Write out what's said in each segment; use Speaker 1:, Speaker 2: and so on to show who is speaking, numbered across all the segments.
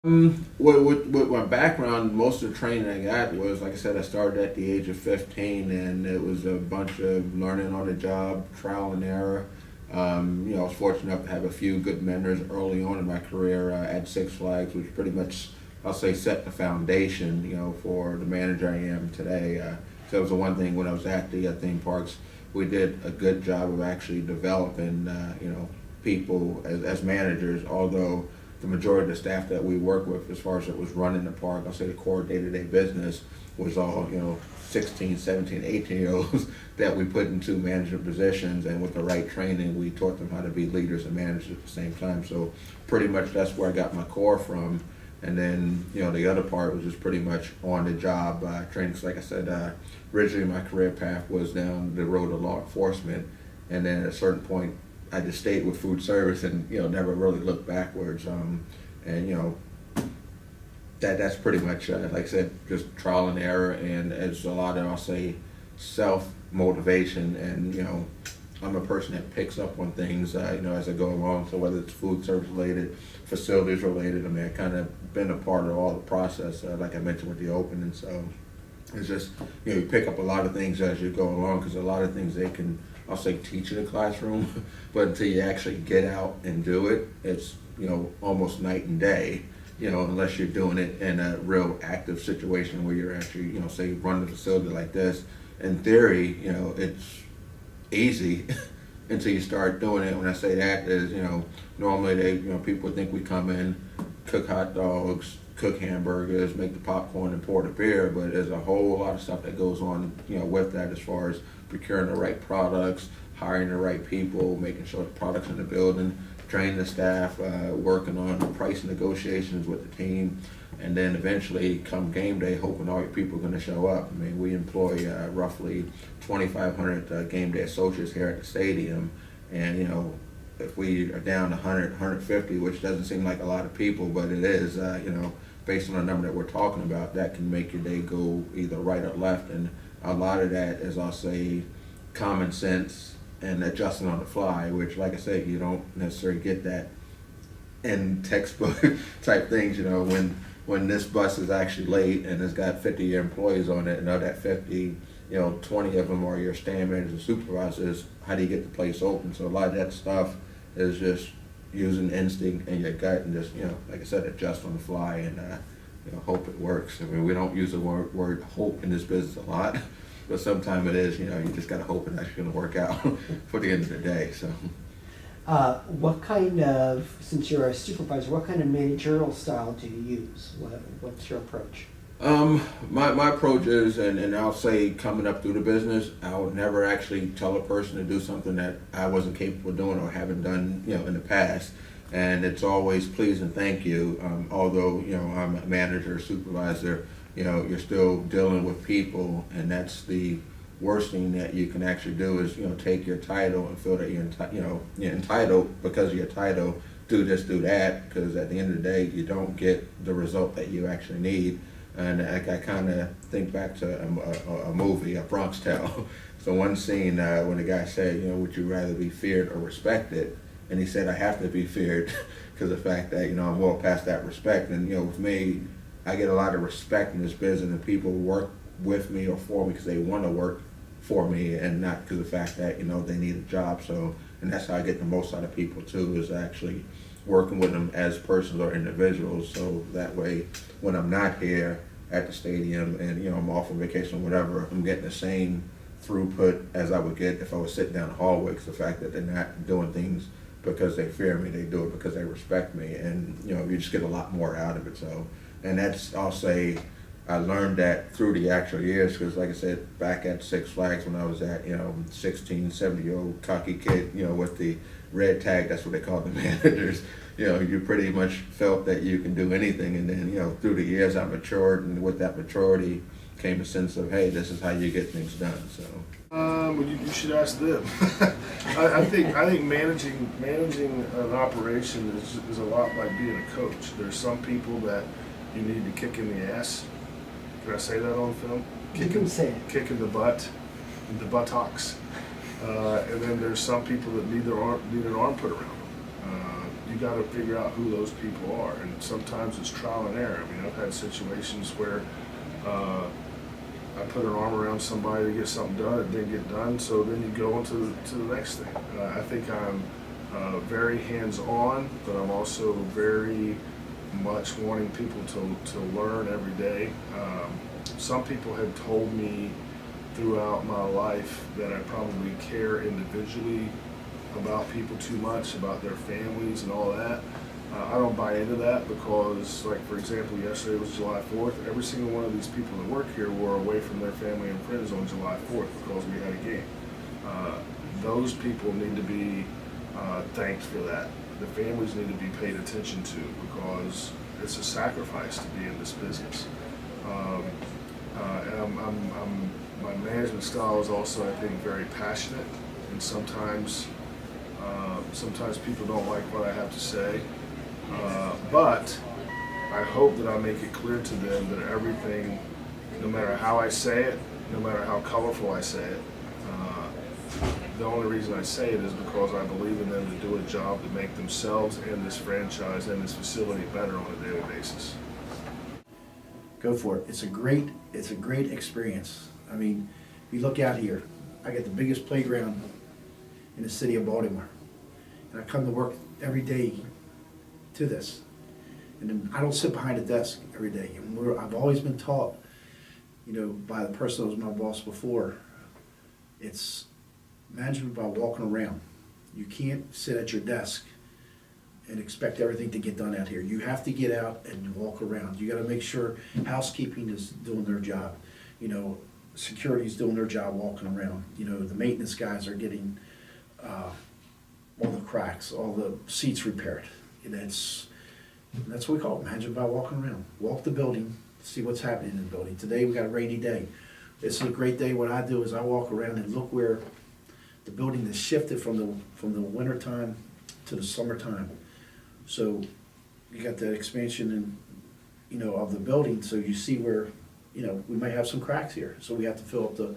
Speaker 1: With my background, most of the training I got was, like I said, I started at the age of 15, and it was a bunch of learning on the job, trial and error. I was fortunate enough to have a few good mentors early on in my career at Six Flags, which pretty much, I'll say, set the foundation, for the manager I am today. So it was the one thing when I was at the theme parks, we did a good job of actually developing, people as managers, although the majority of the staff that we work with, as far as it was running the park, I'll say the core day-to-day business was all, 16, 17, 18-year-olds that we put into management positions, and with the right training, we taught them how to be leaders and managers at the same time. So pretty much that's where I got my core from. And then, the other part was just pretty much on the job training. 'Cause like I said, originally my career path was down the road of law enforcement. And then at a certain point, I just stayed with food service and never really looked backwards. That's pretty much like I said, just trial and error, and it's a lot of, I'll say, self motivation. And I'm a person that picks up on things as I go along. So whether it's food service related, facilities related, I mean, I kind of been a part of all the process, like I mentioned with the opening. So it's just you pick up a lot of things as you go along, because a lot of things they can, I'll say, teach in the classroom, but until you actually get out and do it, it's almost night and day. Unless you're doing it in a real active situation where you're actually, say, run the facility like this. In theory, it's easy until you start doing it. When I say that is, normally people think we come in, cook hot dogs, cook hamburgers, make the popcorn, and pour the beer, but there's a whole lot of stuff that goes on, with that, as far as procuring the right products, hiring the right people, making sure the products in the building, training the staff, working on price negotiations with the team, and then eventually come game day, hoping all your people are going to show up. I mean, we employ roughly 2,500 game day associates here at the stadium, and if we are down 100, 150, which doesn't seem like a lot of people, but it is, based on the number that we're talking about, that can make your day go either right or left. And a lot of that is, I'll say, common sense and adjusting on the fly, which, like I said, you don't necessarily get that in textbook type things. When this bus is actually late and it's got 50 employees on it, and of that 50, 20 of them are your stand managers and supervisors, how do you get the place open? So a lot of that stuff is just using instinct and your gut, and just, like I said, adjust on the fly, and hope it works. I mean, we don't use the word hope in this business a lot, but sometimes it is, you just got to hope it's actually going to work out for the end of the day. So.
Speaker 2: What kind of, since you're a supervisor, what kind of managerial style do you use? What's your approach?
Speaker 1: My approach is, and I'll say, coming up through the business, I would never actually tell a person to do something that I wasn't capable of doing or haven't done, in the past. And it's always please and thank you. Although, I'm a manager, supervisor, you're still dealing with people, and that's the worst thing that you can actually do is, take your title and feel that you're entitled because of your title, do this, do that, because at the end of the day, you don't get the result that you actually need. And I kind of think back to a movie, A Bronx Tale. So one scene when the guy said, would you rather be feared or respected? And he said, I have to be feared because of the fact that, I'm well past that respect. And, with me, I get a lot of respect in this business, and people work with me or for me because they want to work for me, and not because of the fact that, they need a job. So, and that's how I get the most out of people too, is actually working with them as persons or individuals. So that way, when I'm not here at the stadium and, I'm off on vacation or whatever, I'm getting the same throughput as I would get if I was sitting down the hallway, because the fact that they're not doing things because they fear me, they do it because they respect me, and, you just get a lot more out of it. So, and that's, I'll say, I learned that through the actual years, because like I said, back at Six Flags when I was at, 16, 17-year-old cocky kid, with the red tag, that's what they call the managers, you pretty much felt that you can do anything. And then, through the years I matured, and with that maturity came a sense of, hey, this is how you get things done. So.
Speaker 3: Well, you should ask them. I think managing an operation is a lot like being a coach. There's some people that you need to kick in the ass. Can I say that on film?
Speaker 2: You can say it.
Speaker 3: Kick in the butt, the buttocks. And then there's some people that need an arm put around them. You got to figure out who those people are, and sometimes it's trial and error. I mean, I've had situations where I put an arm around somebody to get something done, it didn't get done, so then you go into to the next thing. I think I'm very hands-on, but I'm also very much wanting people to learn every day. Some people have told me throughout my life that I probably care individually about people too much, about their families and all that. I don't buy into that because, like, for example, yesterday was July 4th. Every single one of these people that work here were away from their family and friends on July 4th because we had a game. Those people need to be thanked for that. The families need to be paid attention to because it's a sacrifice to be in this business. And my management style is also, I think, very passionate, and sometimes people don't like what I have to say, but I hope that I make it clear to them that everything, no matter how I say it, no matter how colorful I say it, the only reason I say it is because I believe in them to do a job to make themselves and this franchise and this facility better on a daily basis.
Speaker 4: Go for it. It's a great experience. I mean, if you look out here, I got the biggest playground in the city of Baltimore. And I come to work every day to this. And then I don't sit behind a desk every day. And I've always been taught, by the person that was my boss before, it's management by walking around. You can't sit at your desk and expect everything to get done out here. You have to get out and walk around. You gotta make sure housekeeping is doing their job. Security's doing their job walking around. The maintenance guys are getting all the cracks, all the seats repaired. And that's what we call it, management by walking around. Walk the building, see what's happening in the building. Today we got a rainy day. It's a great day. What I do is I walk around and look where the building has shifted from the winter time to the summertime. So you got that expansion of the building, so you see where, we might have some cracks here. So we have to fill up the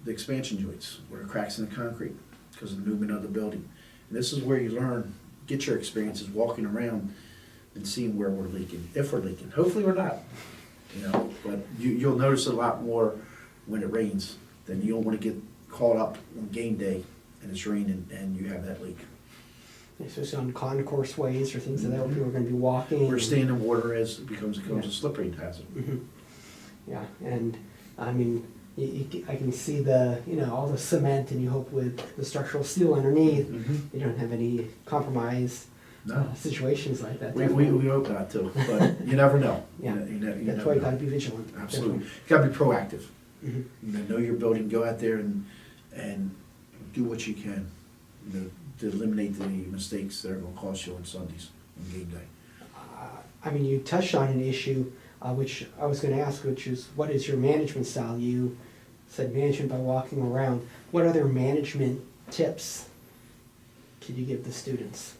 Speaker 4: expansion joints, where the cracks in the concrete, because of the movement of the building. And this is where you learn, get your experiences walking around and seeing where we're leaking, if we're leaking. Hopefully we're not, but you'll notice a lot more when it rains. Then you don't want to get caught up on game day and it's raining and you have that leak.
Speaker 2: Especially on concourse ways or things like that, where people are gonna be walking.
Speaker 4: Where standing water becomes a slippery hazard.
Speaker 2: Mhm. Yeah, and I mean, I can see all the cement, and you hope with the structural steel underneath, you don't have any compromise
Speaker 4: No,
Speaker 2: situations like that.
Speaker 4: we hope not to, but you never know.
Speaker 2: Yeah.
Speaker 4: You
Speaker 2: That's
Speaker 4: never
Speaker 2: why you
Speaker 4: know.
Speaker 2: gotta be vigilant.
Speaker 4: Absolutely. You gotta be proactive.
Speaker 2: Mhm.
Speaker 4: Know your building, go out there and do what you can, to eliminate the mistakes that are gonna cost you on Sundays, on game day.
Speaker 2: You touched on an issue which I was gonna ask, which is, what is your management style? You said management by walking around. What other management tips could you give the students?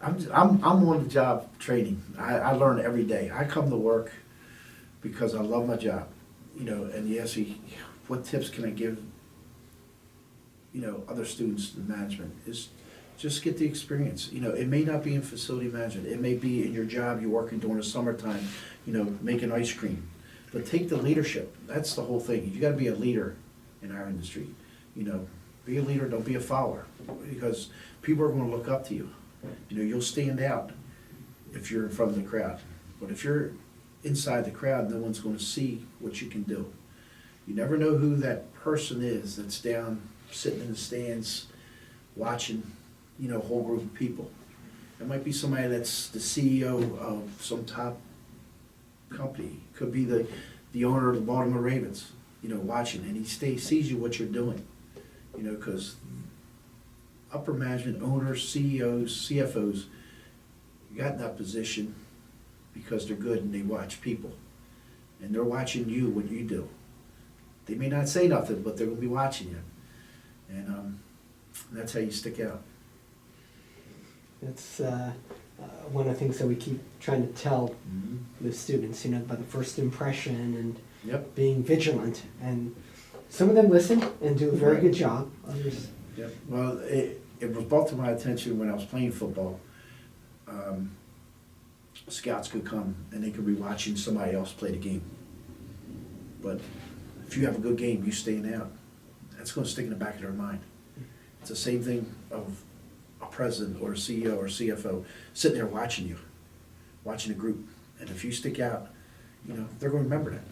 Speaker 4: I'm on the job training. I learn every day. I come to work because I love my job, and you ask me, what tips can I give, other students in management, is just get the experience. It may not be in facility management. It may be in your job, you're working during the summertime, making ice cream. But take the leadership. That's the whole thing. You gotta be a leader in our industry. Be a leader, don't be a follower, because people are gonna look up to you. You'll stand out if you're in front of the crowd. But if you're inside the crowd, no one's gonna see what you can do. You never know who that person is that's down, sitting in the stands, watching, a whole group of people. It might be somebody that's the CEO of some top company. Could be the owner of the Baltimore Ravens, watching, and he sees you what you're doing. Because upper management, owners, CEOs, CFOs, got in that position because they're good and they watch people. And they're watching you, what you do. They may not say nothing, but they're going to be watching you. And that's how you stick out.
Speaker 2: That's one of the things that we keep trying to tell the students, about the first impression and
Speaker 4: Yep.
Speaker 2: being vigilant. And some of them listen and do a very good job. Others
Speaker 4: Yeah, well, it was brought to my attention when I was playing football. Scouts could come and they could be watching somebody else play the game. But if you have a good game, you staying out, that's gonna stick in the back of their mind. It's the same thing of a president or a CEO or CFO sitting there watching you, watching a group. And if you stick out, you know, they're gonna remember that.